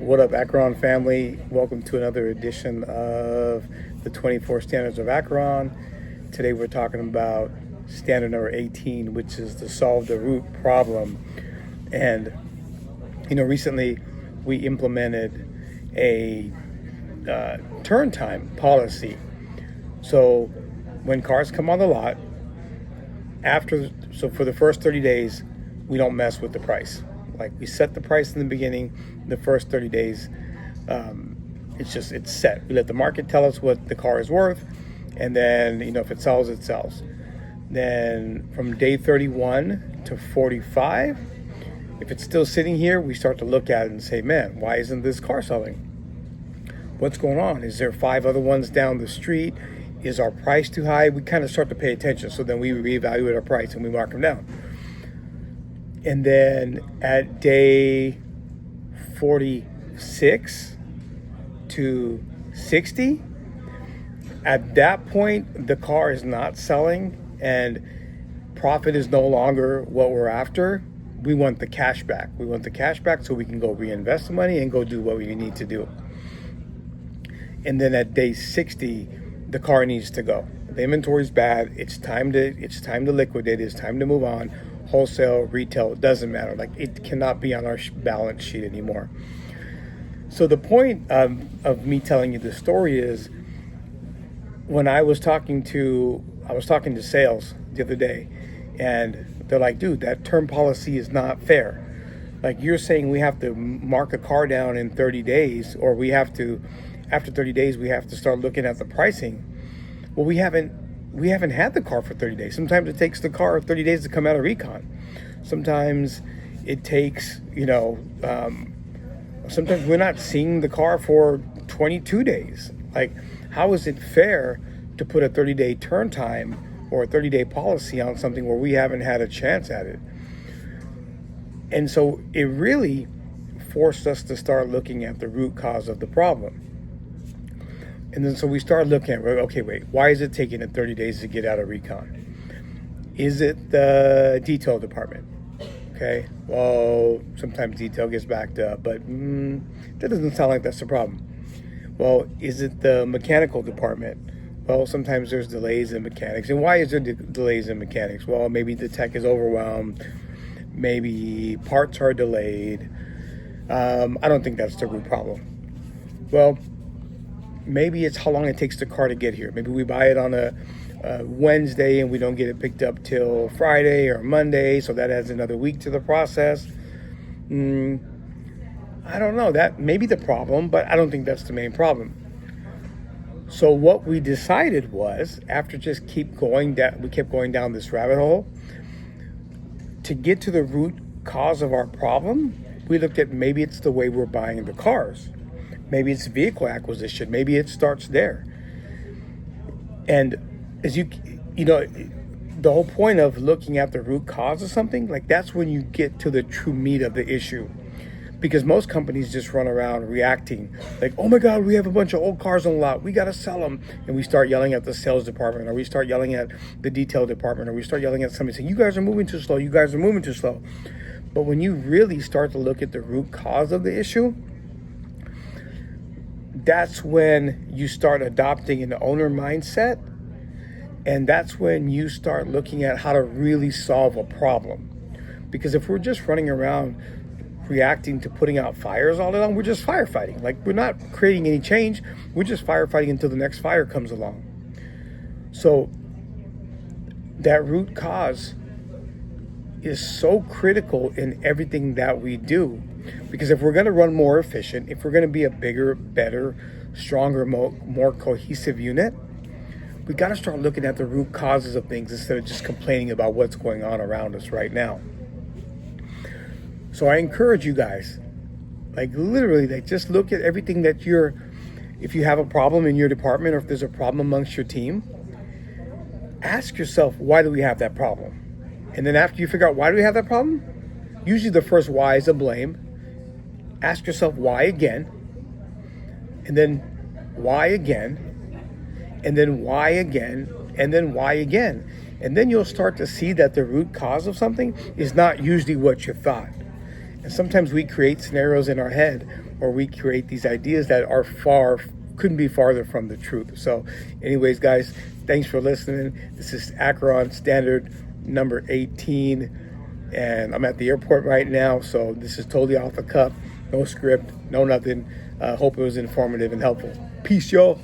What up, Acheron family? Welcome to another edition of the 24 Standards of Acheron. Today we're talking about standard number 18, which is to solve the root problem. And, recently we implemented a turn time policy. So when cars come on the lot, for the first 30 days, we don't mess with the price. Like, we set the price in the beginning. The first 30 days, it's set. We let the market tell us what the car is worth, and then if it sells, it sells. Then from day 31 to 45, if it's still sitting here, we start to look at it and say, man, why isn't this car selling? What's going on? Is there 5 other ones down the street? Is our price too high? We kind of start to pay attention. So then we reevaluate our price and we mark them down. And then at day 46 to 60, at that point, the car is not selling and profit is no longer what we're after. We want the cash back. We want the cash back so we can go reinvest the money and go do what we need to do. And then at day 60, the car needs to go. The inventory's bad. It's time to liquidate. It's time to move on. Wholesale, retail, it doesn't matter. Like, it cannot be on our balance sheet anymore. So the point of me telling you this story is, when I was talking to sales the other day, and they're like, dude, that term policy is not fair. Like, you're saying we have to mark a car down in 30 days, or after 30 days, we have to start looking at the pricing. Well, we haven't had the car for 30 days. Sometimes it takes the car 30 days to come out of recon. Sometimes it takes, sometimes we're not seeing the car for 22 days. Like, how is it fair to put a 30-day turn time or a 30-day policy on something where we haven't had a chance at it? And so it really forced us to start looking at the root cause of the problem. And then so we started looking at, okay, wait, why is it taking it 30 days to get out of recon? Is it the detail department? Okay, well, sometimes detail gets backed up, but that doesn't sound like that's the problem. Well, is it the mechanical department? Well, sometimes there's delays in mechanics. And why is there delays in mechanics? Well, maybe the tech is overwhelmed. Maybe parts are delayed. I don't think that's the root problem. Well, maybe it's how long it takes the car to get here. Maybe we buy it on a Wednesday and we don't get it picked up till Friday or Monday, so that adds another week to the process. I don't know. That may be the problem, but I don't think that's the main problem. So what we decided was, after we kept going down this rabbit hole, to get to the root cause of our problem, we looked at maybe it's the way we're buying the cars. Maybe it's vehicle acquisition. Maybe it starts there. And as the whole point of looking at the root cause of something, like, that's when you get to the true meat of the issue. Because most companies just run around reacting like, oh my God, we have a bunch of old cars on the lot, we got to sell them. And we start yelling at the sales department, or we start yelling at the detail department, or we start yelling at somebody saying, you guys are moving too slow, you guys are moving too slow. But when you really start to look at the root cause of the issue, that's when you start adopting an owner mindset. And that's when you start looking at how to really solve a problem. Because if we're just running around reacting to putting out fires all day long, we're just firefighting. Like, we're not creating any change. We're just firefighting until the next fire comes along. So that root cause is so critical in everything that we do. Because if we're going to run more efficient, if we're going to be a bigger, better, stronger, more cohesive unit, we got to start looking at the root causes of things instead of just complaining about what's going on around us right now. So I encourage you guys, like, literally, like, just look at everything that if you have a problem in your department, or if there's a problem amongst your team, ask yourself, why do we have that problem? And then after you figure out why do we have that problem, usually the first why is a blame. Ask yourself why again, and then why again, and then why again, and then why again. And then you'll start to see that the root cause of something is not usually what you thought. And sometimes we create scenarios in our head, or we create these ideas that are couldn't be farther from the truth. So anyways, guys, thanks for listening. This is Acheron Standard number 18, and I'm at the airport right now, so this is totally off the cuff, no script, no nothing. Hope it was informative and helpful. Peace, y'all.